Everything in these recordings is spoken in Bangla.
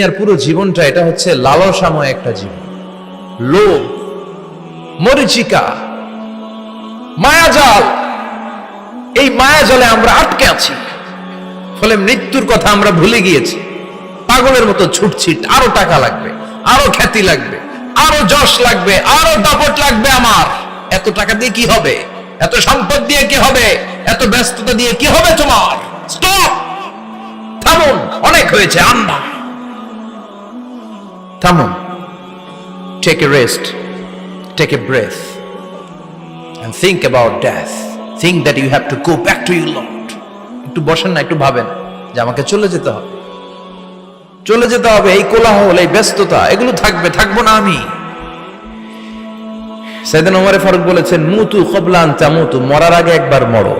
আর পুরো জীবনটা এটা হচ্ছে লালসাময় একটা জীবন, লোভ, মরিচিকা, মায়াজাল। এই মায়াজালে আমরা আটকে আছি, ফলে মৃত্যুর কথা আমরা ভুলে গিয়েছি। পাগলের মতো ছুটছিট, আরো টাকা লাগবে, আরো খ্যাতি লাগবে, আরো যশ লাগবে, আরো দাপট লাগবে। আমার এত টাকা দিয়ে কি হবে? এত সম্পদ দিয়ে কি হবে? এত ব্যস্ততা দিয়ে কি হবে? তোমার স্টপ, থামুন, অনেক হয়েছে। আন্না, থামুন, take a rest, take a breath and think about death. Think that you have to go back to your Lord. একটু বসেন না, একটু ভাবেন যে আমাকে চলে যেতে হবে, চলে যেতে হবে। এই কোলাহল, এই ব্যস্ততা, এগুলো থাকবে, থাকবো না আমি। সাইয়েদনা ওমর ফারুক বলেছেন, মুতু ক্বাবলা আন তামুতু, মরার আগে একবার মরো।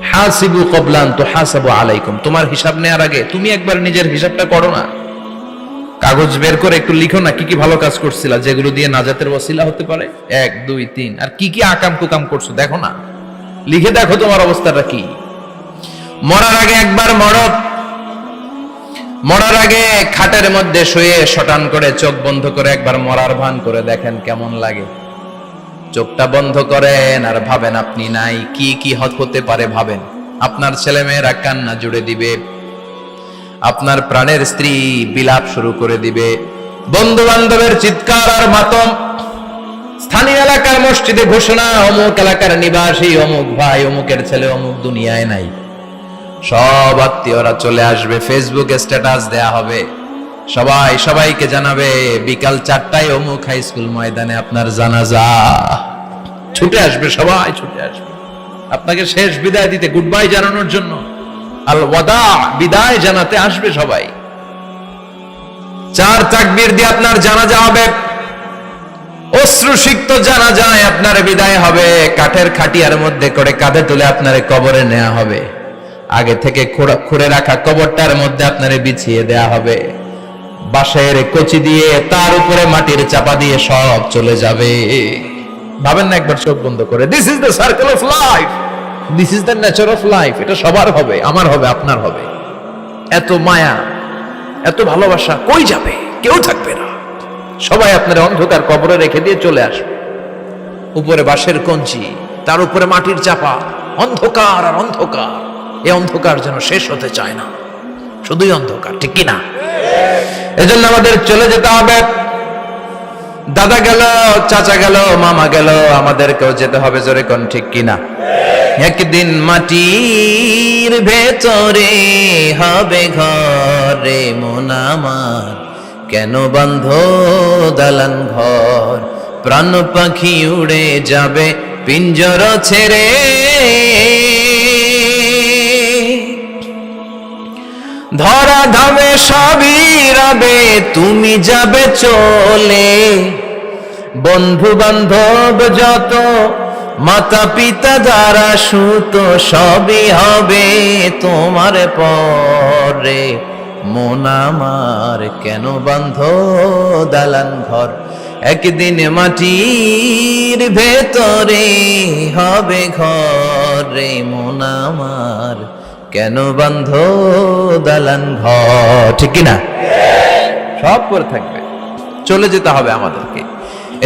হাসিবু ক্বাবলা আন তুহাসাবু আলাইকুম, তোমার হিসাব নেওয়ার আগে তুমি একবার নিজের হিসাবটা করো না। কাগজ বের করে একটু লিখো না কি কি ভালো কাজ করছিলা, যেগুলো দিয়ে নাজাতের ওসিলা হতে পারে। 1 2 3, আর কি কি আকাম কুকাম করছো দেখো না, লিখে দেখো তোমার অবস্থাটা কি। মরার আগে একবার মরো। মরার আগে খাটের মধ্যে শুয়ে শটান করে চোখ বন্ধ করে একবার মরার ভান করে দেখেন কেমন লাগে। চোখটা বন্ধ করেন আর ভাবেন আপনি নাই, কি কি হতে পারে ভাবেন। আপনার ছেলে মেয়েরা কান্না জুড়ে দিবে, আপনার প্রাণের স্ত্রী বিলাপ শুরু করে দিবে, বন্ধু বান্ধবের চিৎকার আর মাতম, স্থানীয় এলাকার মসজিদে ঘোষণা, অমুক এলাকার নিবাসী অমুক ভাই অমুকের ছেলে অমুক দুনিয়ায় নাই। সব আত্মীয়রা চলে আসবে, ফেসবুকে স্ট্যাটাস দেয়া হবে, সবাই সবাইকে জানাবে বিকাল 4টায় অমুক হাই স্কুল ময়দানে আপনার জানাজা। ছুটে আসবে, সবাই ছুটে আসবে আপনাকে শেষ বিদায় দিতে, গুড বাই জানানোর জন্য, আল ওয়াদা, বিদায় জানাতে আসবে সবাই। 4 তাকবীর দিয়ে আপনার জানাজা হবে, অশ্রুসিক্ত জানাজায় আপনার বিদায় হবে। কাঠের খাটিয়ার মধ্যে করে কাঁধে তুলে আপনার কবরে নেওয়া হবে। আগে থেকে খুঁড়ে রাখা কবরটার মধ্যে আপনারে বিছিয়ে দেয়া হবে। বাঁশের কচি দিয়ে তার উপরে মাটির চাপা দিয়ে সব চলে যাবে। ভাবেন না একবার চোখ বন্ধ করে, this is the circle of life, this is the nature of life. এটা সবার হবে, আমার হবে, আপনার হবে। এত মায়া, এত ভালোবাসা কই যাবে? কেউ থাকবে না, সবাই আপনার অন্ধকার কবরে রেখে দিয়ে চলে আসবে। উপরে বাঁশের কঞ্চি, তার উপরে মাটির চাপা, অন্ধকার আর অন্ধকার। এই অন্ধকার যেন শেষ হতে চায় না, শুধুই অন্ধকার, ঠিক কিনা? এজন্য আমাদের চলে যেতে হবে। দাদা গেল, চাচা গেল, মামা গেল, আমাদেরকেও যেতে হবে, জোরে কোন ঠিক কিনা? একদিন মাটির ভেতরে হবে ঘরে মন আমার, কেন বন্ধ দালান ঘর, প্রাণ পাখি উড়ে যাবে পিঞ্জর ছেড়ে। ধরা ধামে সবই রবে, তুমি যাবে চলে। বন্ধু বান্ধব যত, মাতা পিতা যারা সুত, সবই হবে তোমার পরে। মন আমার কেন বন্ধ দালান ঘর, একদিন মাটির ভেতরে হবে ঘরে মন আমার, কেন বন্ধ দালান ঘর, ঠিক কিনা? সব করে থাকবে, চলে যেতে হবে আমাদেরকে।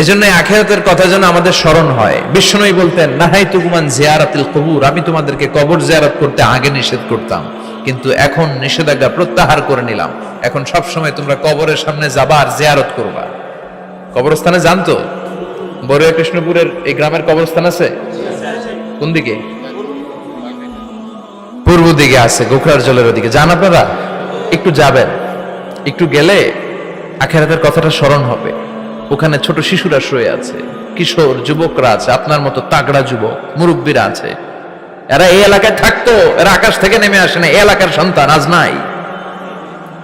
এজন্য আখিরাতের কথা যেন আমাদের স্মরণ হয়। বিশ্বনবী বলতেন, নাহাইতুকুম আন জিয়ারাতিল কুবুর, আমি তোমাদেরকে কবর জিয়ারত করতে আগে নিষেধ করতাম, কিন্তু এখন নিষেধাজ্ঞা প্রত্যাহার করে নিলাম। এখন সব সময় তোমরা কবরের সামনে যাবা আর জিয়ারত করবা। কবরস্থানে জানতো বড়ুয়া কৃষ্ণপুরের এই গ্রামের কবরস্থান আছে কোন দিকে? পূর্ব দিকে আছে, গোখরার জলের ওদিকে। যান আপনারা, একটু যাবেন, একটু গেলে আখিরাতের কথাটা স্মরণ হবে। ওখানে ছোট শিশুরা শুয়ে আছে, কিশোর যুবকরা আছে, আপনার মতো তাগড়া যুবক মুরব্বীরা আছে। এরা এই এলাকায় থাকতো, এরা আকাশ থেকে নেমে আসে না, এই এলাকার সন্তান আজ নাই।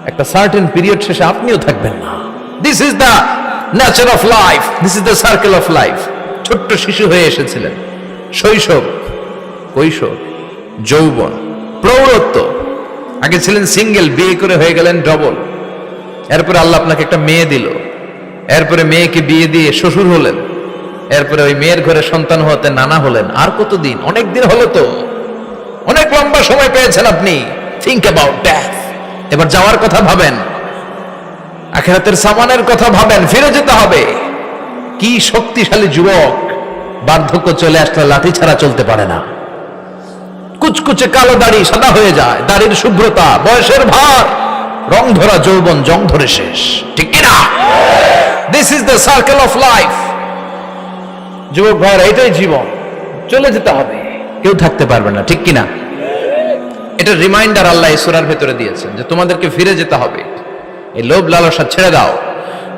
একটা সার্টেন পিরিয়ড শেষে আপনিও থাকবেন না। This is the nature of life, this is the circle of life. ছোট্ট শিশু হয়ে এসেছিলেন, শৈশব, কৈশোর, যৌবন, প্রৌঢ়ত্ব। আগে ছিলেন সিঙ্গেল, বিয়ে করে হয়ে গেলেন ডবল। এরপরে আল্লাহ আপনাকে একটা মেয়ে দিল, এরপরে মেয়েকে বিয়ে দিয়ে শ্বশুর হলেন, এরপরে ওই মেয়ের ঘরে সন্তান হতে নানা হলেন। আর কতদিন? অনেক দিন হলো তো, অনেক লম্বা সময় পেয়েছেন আপনি। Think about death. এবার যাওয়ার কথা ভাবেন। আখিরাতের সামানের কথা ভাবেন, ফিরে যেতে হবে। কি শক্তিশালী যুবক, বার্ধক্য চলে আসলে লাঠি ছাড়া চলতে পারে না। কুচকুচে কালো দাড়ি সাদা হয়ে যায়, দাড়ির শুভ্রতা, বয়সের ভার, রং ধরা যৌবন জং ধরে শেষ, ঠিক কিনা? This is the circle of life. যুবক ভাইরা, এটাই জীবন, চলে যেতে হবে, কেউ থাকতে পারবে না, ঠিক কিনা? এটা রিমাইন্ডার আল্লাহ এই সূরার ভেতরে দিয়েছেন যে তোমাদেরকে ফিরে যেতে হবে, এই লোভ লালসা ছেড়ে দাও।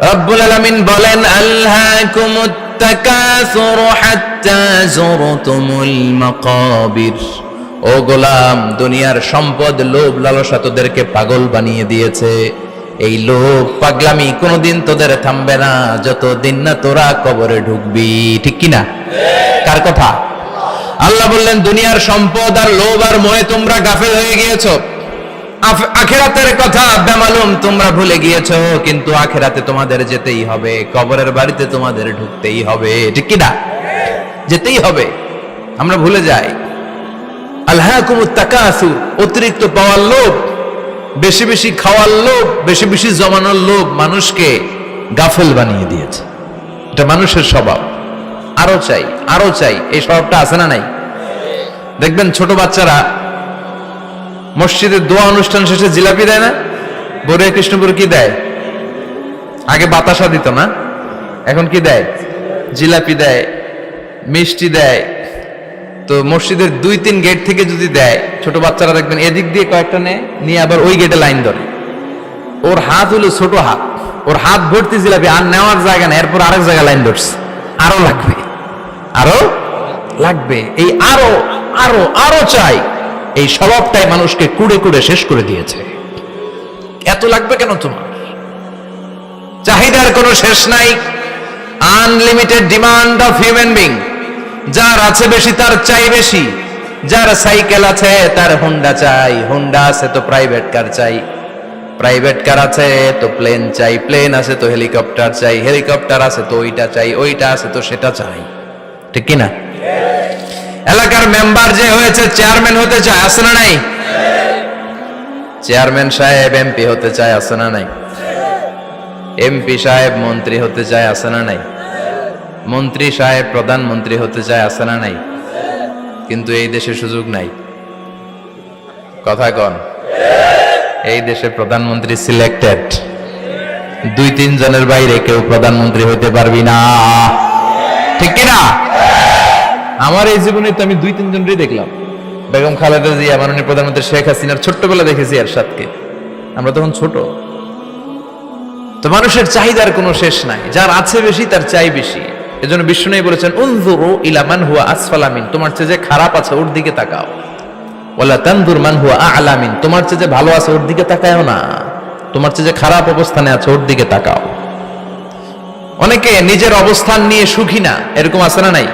রব্বুল আলামিন বলেন, আলহাকুমুত তাকাসুর হাত্তা যুরতুমুল মাকাবির। ও গোলাম, দুনিয়ার সম্পদ, লোভ লালসা তোদেরকে পাগল বানিয়ে দিয়েছে। এই লোভ পাগলামি কোনোদিন তোদের থামবে না যতদিন না তোরা কবরে ঢুকবি, ঠিক কিনা? কার কথা? আল্লাহ বললেন, দুনিয়ার সম্পদ আর লোভ আর মোহে তোমরা গাফেল হয়ে গিয়েছো, আখিরাতের কথা বেমালুম তোমরা ভুলে গিয়েছো। কিন্তু আখিরাতে তোমাদের যেতেই হবে, কবরের বাড়িতে তোমাদের ঢুকতেই হবে, ঠিক কিনা? যেতেই হবে, আমরা ভুলে যাই। আলহাকুমুত তাকাসুর, অতিরিক্ত পাওয়ার লোভ, বেশি বেশি খাওয়ার লোভ, বেশি বেশি জমানোর লোভ মানুষকে গাফেল বানিয়ে দিয়েছে। এটা মানুষের স্বভাব, আরো চাই আরো চাই, এই স্বভাবটা আছে না নাই? দেখবেন ছোট বাচ্চারা মসজিদের দোয়া অনুষ্ঠান শেষে জিলাপি দেয় না? বড়ে কৃষ্ণপুর কি দেয়? আগে বাতাসা দিত না, এখন কি দেয়? জিলাপি দেয়, মিষ্টি দেয়। তো মসজিদের 2-3 গেট থেকে যদি দেয়, ছোট বাচ্চারা দেখবেন এদিক দিয়ে কয়েকটা নিয়ে আবার ওই গেটে লাইন ধরে। ওর হাত হলো ছোট হাত, ওর হাত ভর্তি জিলাপি, আর নেওয়ার জায়গা না, এরপর আরেক জায়গায় লাইন ধরছে, আরো লাগবে আরো লাগবে, এই আরো আরো আরো চাই, এই স্বভাবটাই মানুষকে কুড়ে কুড়ে শেষ করে দিয়েছে। এত লাগবে কেন তোমার? চাহিদার কোনো শেষ নাই, unlimited demand of human being. যার আছে বেশি তার চাই বেশি, যার সাইকেল আছে তার হুন্ডা চাই, হুন্ডা আছে তো প্রাইভেট কার চাই, প্রাইভেট কার আছে তো প্লেন চাই, প্লেন আছে তো হেলিকপ্টার চাই, হেলিকপ্টার আছে তো ওইটা চাই, ওইটা আছে তো সেটা চাই, ঠিক কিনা? এলাকার মেম্বার যে হয়েছে চেয়ারম্যান হতে চায়, আছে না নাই? চেয়ারম্যান সাহেব এমপি হতে চায়, আছে না নাই? এমপি সাহেব মন্ত্রী হতে চায়, আছে না নাই? মন্ত্রী সাহেব প্রধানমন্ত্রী হতে চায়, আছে না নাই? কিন্তু এই দেশে সুযোগ নাই, কথা কন। এই দেশে প্রধানমন্ত্রী সিলেক্টেড, 2-3 জনের বাইরে কেউ প্রধানমন্ত্রী হতে পারবি না, ঠিক কিনা? আমার এই জীবনে তো আমি 2-3 জনই দেখলাম। বেগম খালেদা জিয়া, মাননীয় প্রধানমন্ত্রী শেখ হাসিনার ছোট্টবেলা দেখেছি এরশাদকে, আমরা তখন ছোট। তো মানুষের চাহিদার কোনো শেষ নাই, যার আছে বেশি তার চাই বেশি। এজন্য বিষ্ণু বলেছেন, উনজুরু ইলা মান হুয়া আসফালা মিন, তোমার চেয়ে যে খারাপ আছে ওর দিকে তাকাও। ওয়ালা তানজুর মান হুয়া আ'লা মিন, তোমার চেয়ে যে ভালো আছে ওর দিকে তাকায়ও না, তোমার চেয়ে যে খারাপ অবস্থানে আছে ওর দিকে তাকাও। অনেকে নিজের অবস্থান নিয়ে সুখী না, এরকম আছে না নাই?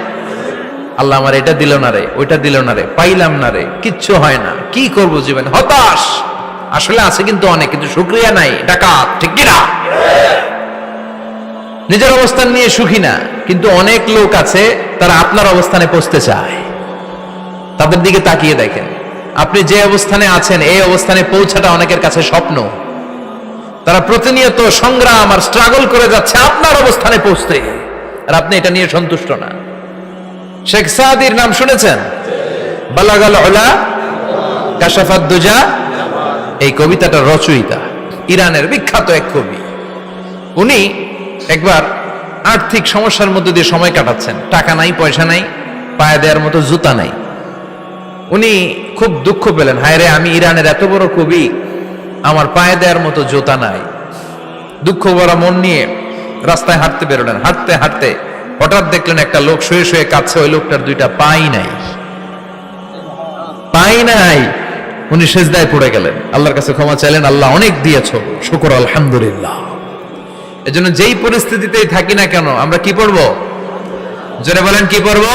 আল্লাহ আমার এটা দিল না রে, ওইটা দিল না রে, পাইলাম না রে, কিচ্ছু হয় না, কি করব জীবনে, হতাশ। আসলে আছে কিন্তু অনেক, কিন্তু শুকরিয়া নাই, ডাকাত, ঠিক কিনা? নিজের অবস্থান নিয়ে সুখী না, কিন্তু অনেক লোক আছে তারা আপনার অবস্থানে পৌঁছতে চায়। তাদের দিকে তাকিয়ে দেখেন, আপনি যে অবস্থানে আছেন এই অবস্থানে পৌঁছাটা অনেকের কাছে স্বপ্ন। তারা প্রতিনিয়ত সংগ্রাম আর স্ট্রাগল করে যাচ্ছে আপনার অবস্থানে পৌঁছতে, আর আপনি এটা নিয়ে সন্তুষ্ট না। শেখ সাদির নাম শুনেছেন? বালাগাল উলা কাশাফাত দুজা, এই কবিতাটা রচয়িতা ইরানের বিখ্যাত এক কবি। উনি একবার আর্থিক সমস্যার মধ্যে দিয়ে সময় কাটাচ্ছেন, টাকা নাই, পয়সা নাই, পায়ে দেওয়ার মতো জুতা নাই। উনি খুব দুঃখ পেলেন, হায় রে, আমি ইরানের এত বড় কবি, আমার পায়ে দেওয়ার মতো জুতা নাই। দুঃখ ভরা মন নিয়ে রাস্তায় হাঁটতে বেরোলেন। হাঁটতে হাঁটতে হঠাৎ দেখলেন একটা লোক শুয়ে শুয়ে কাঁদছে, ওই লোকটার 2টা পাই নাই, পাই নাই। উনি সেজদায় পড়ে গেলেন, আল্লাহর কাছে ক্ষমা চাইলেন, আল্লাহ অনেক দিয়েছো, শুকর আলহামদুলিল্লাহ। এজন্য যেই পরিস্থিতিতেই থাকি না কেন আমরা কি পড়বো? জোরে বলেন, কি পড়বো?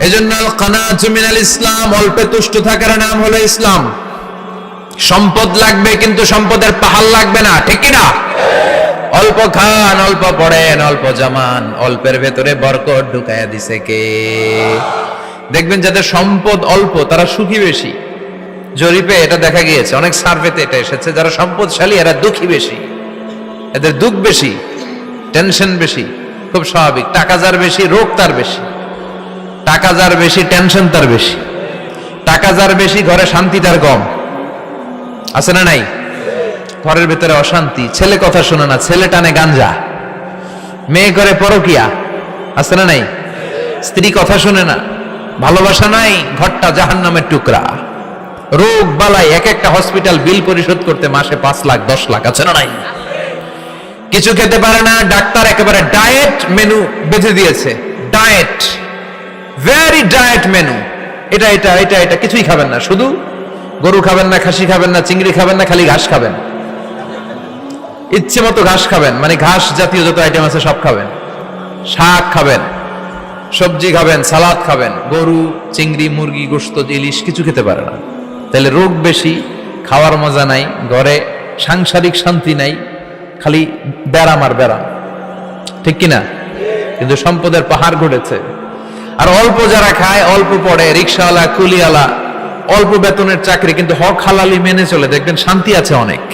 এজন্য কানাতু মিনাল ইসলাম, অল্পে তুষ্ট থাকার নাম হলো ইসলাম। সম্পদ লাগবে কিন্তু সম্পদের পাহাড় লাগবে না, ঠিক কিনা? অল্প খান, অল্প পড়েন, অল্প জামান, অল্পের ভেতরে বরকত ঢুকায়া দিছে কে? দেখবেন যাদের সম্পদ অল্প তারা সুখী বেশি। জরিপে এটা দেখা গিয়েছে, অনেক সার্ভেতে এটা এসেছে, যারা সম্পদশালী এরা দুঃখী বেশি। এদের দুঃখ বেশি, টেনশন বেশি, খুব স্বাভাবিক। টাকা যার বেশি, রোগ তার বেশি। টাকা যার বেশি, টেনশন তার বেশি। টাকা যার বেশি, ঘরে শান্তি তার কম। আছে না নাই? ঘরের ভেতরে অশান্তি, ছেলে কথা শোনে না, ছেলে টানে গাঞ্জা, মেয়ে করে পরকিয়া। আছে না নাই? স্ত্রী কথা শুনে না, ভালোবাসা নাই, ঘরটা জাহান্নামের টুকরা। রোগ বালাই, এক একটা হসপিটাল বিল পরিশোধ করতে মাসে 5 লাখ 10 লাখ। আছে না নাই? কিছু খেতে পারে না, ডাক্তার একেবারে ডায়েট মেনু বেঁধে দিয়েছে। Diet, very diet menu. এটা এটা এটা এটা কিছুই খাবেন না, শুধু গরু খাবেন না, খাসি খাবেন না, চিংড়ি খাবেন না, খালি ঘাস খাবেন। ইচ্ছে মতো ঘাস খাবেন, মানে ঘাস জাতীয় যত আইটেম আছে সব খাবেন। শাক খাবেন, সবজি খাবেন, সালাদ খাবেন। গরু, চিংড়ি, মুরগি, গোশত, ইলিশ কিছু খেতে পারে না। তাহলে রোগ বেশি, খাওয়ার মজা নাই, ঘরে সাংসারিক শান্তি নাই, খালি ব্যারাম আর ব্যারাম। ঠিক কিনা? কিন্তু সম্পদের পাহাড় ঘটেছে। আর অল্প যারা খায়, অল্প পড়ে, রিক্সাওয়ালা, কুলিওয়ালা, অল্প বেতনের চাকরি, কিন্তু হক হালালি মেনে চলে, দেখবেন শান্তি আছে অনেক।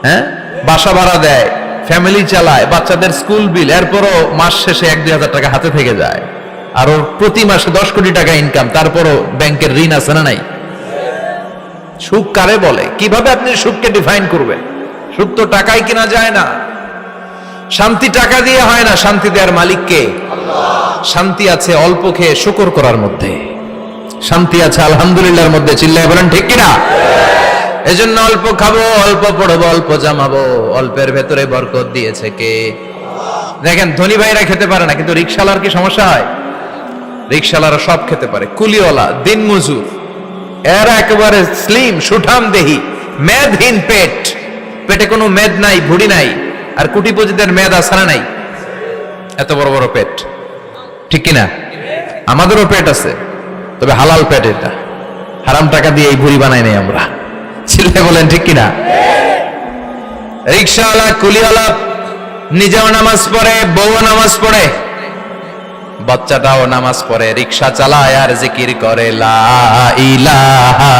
হ্যাঁ, বাসা ভাড়া দেয়, ফ্যামিলি চালায়, বাচ্চাদের স্কুল বিল, এরপরও মাস শেষে 1-2 হাজার টাকা হাতে থেকে যায়। আর ওর প্রতি মাসে 10 কোটি টাকা ইনকাম, তারপরও ব্যাংকের ঋণ আছে না নাই? সুখ কারে বলে? কিভাবে আপনি সুখকে ডিফাইন করবেন? সুখ তো টাকায় কিনা যায় না। শান্তি টাকা দিয়ে হয় না, শান্তি দেওয়ার মালিক কে? শান্তি আছে অল্প খেয়ে শুকর করার মধ্যে, শান্তি আছে আলহামদুলিল্লাহর মধ্যে। চিল্লায় বলেন ঠিক কিনা? এজন্য অল্প খাবো, অল্প পড়বো, অল্প জামাবো। অল্পের ভেতরে বরকত দিয়েছে কে? দেখেন, ধনী ভাইরা খেতে পারে না, কিন্তু রিক্সাওয়ালার কি সমস্যা হয়? রিক্সাওয়ালারা সব খেতে পারে। কুলিওয়ালা, দিন মজুর, এরা একেবারে স্লিম, সুঠাম দেহি, মেদহীন পেট, পেটে কোনো মেদ নাই, ভুড়ি নাই। আর কোটিপতিদের মেদ আসানা নাই, এত বড় বড় পেট। ঠিক কিনা? আমাদেরও পেট আছে, তবে হালাল পেট। এটা হারাম টাকা দিয়ে এই ভুড়ি বানাই নাই আমরা। ছেলে বলেন ঠিক কিনা? রিক্সাওয়ালা, কুলিওয়ালা নিজেও নামাজ পড়ে, বউ নামাজ পড়ে, বাচ্চাটাও নামাজ পড়ে, রিক্সা চালায় আর জিকির করে লা ইলাহা